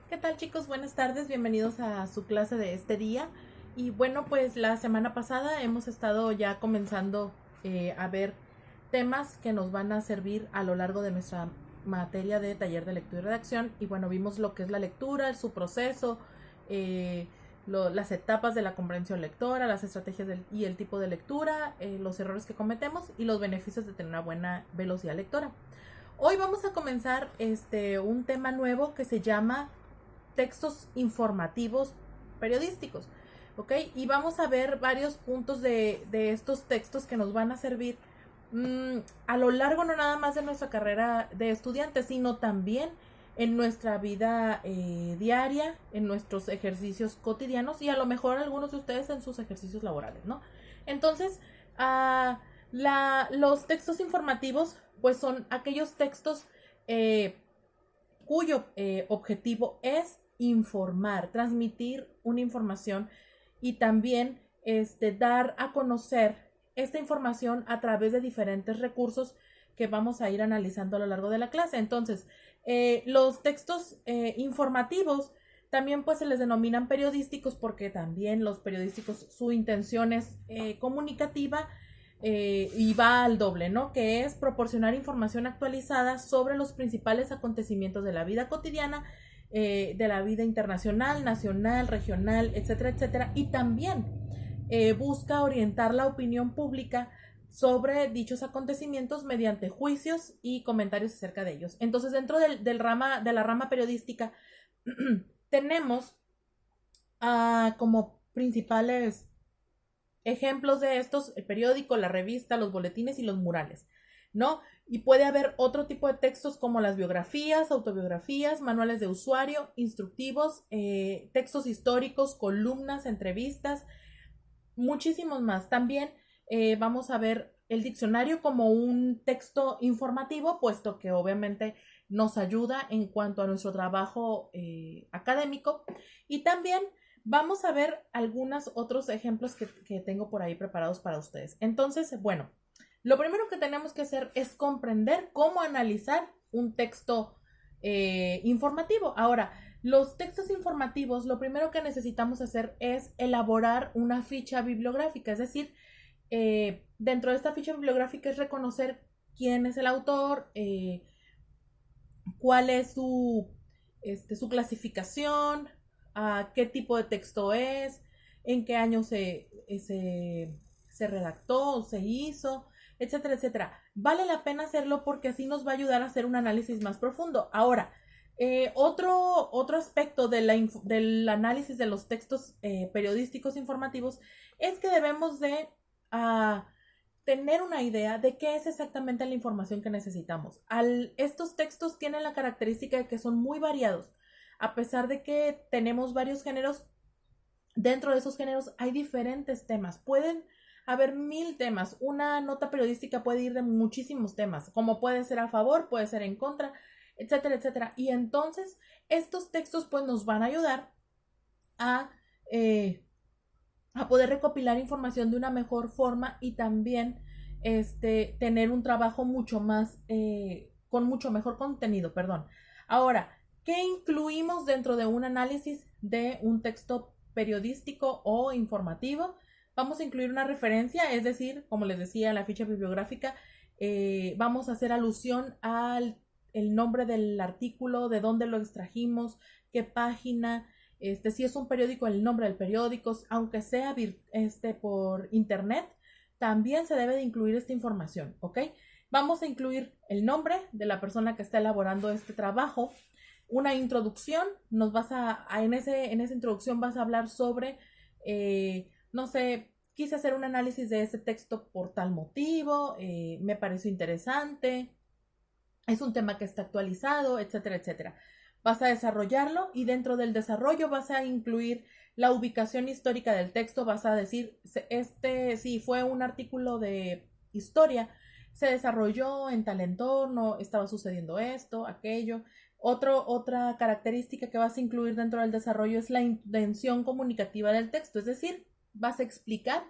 ¿Qué tal, chicos? Buenas tardes, bienvenidos a su clase de este día. Y bueno, pues la semana pasada hemos estado ya comenzando a ver temas que nos van a servir a lo largo de nuestra materia de taller de lectura y redacción. Y bueno, vimos lo que es la lectura, su proceso, eh, las etapas de la comprensión lectora, las estrategias y el tipo de lectura, los errores que cometemos y los beneficios de tener una buena velocidad lectora. Hoy vamos a comenzar un tema nuevo que se llama textos informativos periodísticos, ¿ok? Y vamos a ver varios puntos de estos textos que nos van a servir a lo largo no nada más de nuestra carrera de estudiante, sino también en nuestra vida diaria, en nuestros ejercicios cotidianos y a lo mejor algunos de ustedes en sus ejercicios laborales, ¿no? Entonces, los textos informativos pues son aquellos textos cuyo objetivo es informar, transmitir una información y también dar a conocer esta información a través de diferentes recursos que vamos a ir analizando a lo largo de la clase. Entonces, los textos informativos también pues se les denominan periodísticos porque también los periodísticos su intención es comunicativa y va al doble, ¿no? Que es proporcionar información actualizada sobre los principales acontecimientos de la vida cotidiana, de la vida internacional, nacional, regional, etcétera, etcétera. Y también busca orientar la opinión pública sobre dichos acontecimientos mediante juicios y comentarios acerca de ellos. Entonces, dentro de la rama periodística, tenemos como principales ejemplos de estos, el periódico, la revista, los boletines y los murales, ¿no? Y puede haber otro tipo de textos como las biografías, autobiografías, manuales de usuario, instructivos, textos históricos, columnas, entrevistas, muchísimos más. También vamos a ver el diccionario como un texto informativo, puesto que obviamente nos ayuda en cuanto a nuestro trabajo académico. Y también vamos a ver algunos otros ejemplos que tengo por ahí preparados para ustedes. Entonces, bueno, lo primero que tenemos que hacer es comprender cómo analizar un texto informativo. Ahora, los textos informativos, lo primero que necesitamos hacer es elaborar una ficha bibliográfica, es decir, dentro de esta ficha bibliográfica es reconocer quién es el autor, cuál es su clasificación, qué tipo de texto es, en qué año se redactó, se hizo, etcétera, etcétera. Vale la pena hacerlo porque así nos va a ayudar a hacer un análisis más profundo. Ahora, otro aspecto del análisis de los textos periodísticos informativos es que debemos de tener una idea de qué es exactamente la información que necesitamos. Estos textos tienen la característica de que son muy variados. A pesar de que tenemos varios géneros, dentro de esos géneros hay diferentes temas. Pueden haber 1000 temas. Una nota periodística puede ir de muchísimos temas, como puede ser a favor, puede ser en contra, etcétera, etcétera. Y entonces estos textos pues nos van a ayudar a, eh, a poder recopilar información de una mejor forma y también tener un trabajo mucho más, con mucho mejor contenido, perdón. Ahora, ¿qué incluimos dentro de un análisis de un texto periodístico o informativo? Vamos a incluir una referencia, es decir, como les decía, la ficha bibliográfica, vamos a hacer alusión al el nombre del artículo, de dónde lo extrajimos, qué página, si es un periódico, el nombre del periódico, aunque sea por internet, también se debe de incluir esta información, ¿ok? Vamos a incluir el nombre de la persona que está elaborando este trabajo, una introducción, en esa introducción vas a hablar sobre, no sé, quise hacer un análisis de ese texto por tal motivo, me pareció interesante, es un tema que está actualizado, etcétera, etcétera. Vas a desarrollarlo y dentro del desarrollo vas a incluir la ubicación histórica del texto, vas a decir, si fue un artículo de historia, se desarrolló en tal entorno, estaba sucediendo esto, aquello. Otra característica que vas a incluir dentro del desarrollo es la intención comunicativa del texto, es decir, vas a explicar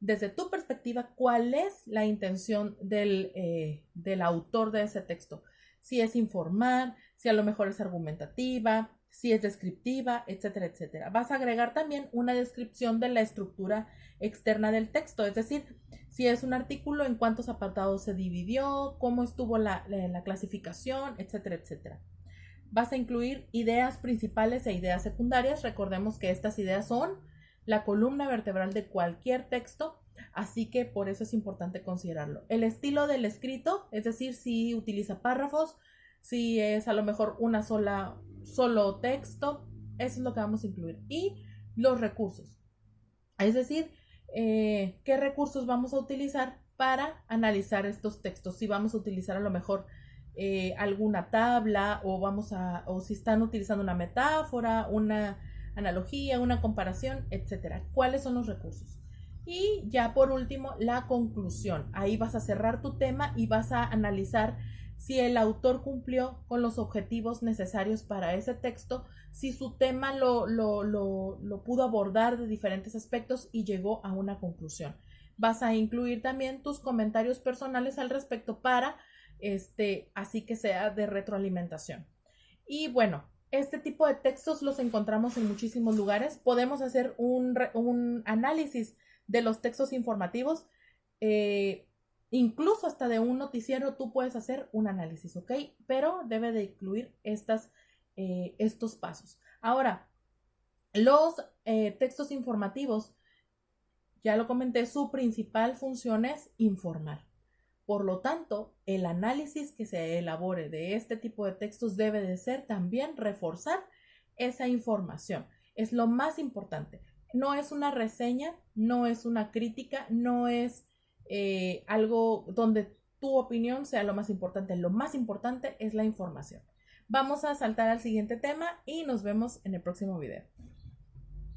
desde tu perspectiva cuál es la intención del autor de ese texto. Si es informar, si a lo mejor es argumentativa, si es descriptiva, etcétera, etcétera. Vas a agregar también una descripción de la estructura externa del texto, es decir, si es un artículo, en cuántos apartados se dividió, cómo estuvo la clasificación, etcétera, etcétera. Vas a incluir ideas principales e ideas secundarias. Recordemos que estas ideas son la columna vertebral de cualquier texto, así que por eso es importante considerarlo. El estilo del escrito, es decir, si utiliza párrafos, si es a lo mejor solo texto, eso es lo que vamos a incluir. Y los recursos, es decir, qué recursos vamos a utilizar para analizar estos textos. Si vamos a utilizar a lo mejor alguna tabla o si están utilizando una metáfora, una analogía, una comparación, etcétera. ¿Cuáles son los recursos? Y ya por último, la conclusión. Ahí vas a cerrar tu tema y vas a analizar si el autor cumplió con los objetivos necesarios para ese texto, si su tema lo pudo abordar de diferentes aspectos y llegó a una conclusión. Vas a incluir también tus comentarios personales al respecto para así que sea de retroalimentación. Y bueno, este tipo de textos los encontramos en muchísimos lugares. Podemos hacer un análisis de los textos informativos. Incluso hasta de un noticiero tú puedes hacer un análisis, ¿ok? Pero debe de incluir estos pasos. Ahora, los textos informativos, ya lo comenté, su principal función es informar. Por lo tanto, el análisis que se elabore de este tipo de textos debe de ser también reforzar esa información. Es lo más importante. No es una reseña, no es una crítica, no es algo donde tu opinión sea lo más importante. Lo más importante es la información. Vamos a saltar al siguiente tema y nos vemos en el próximo video.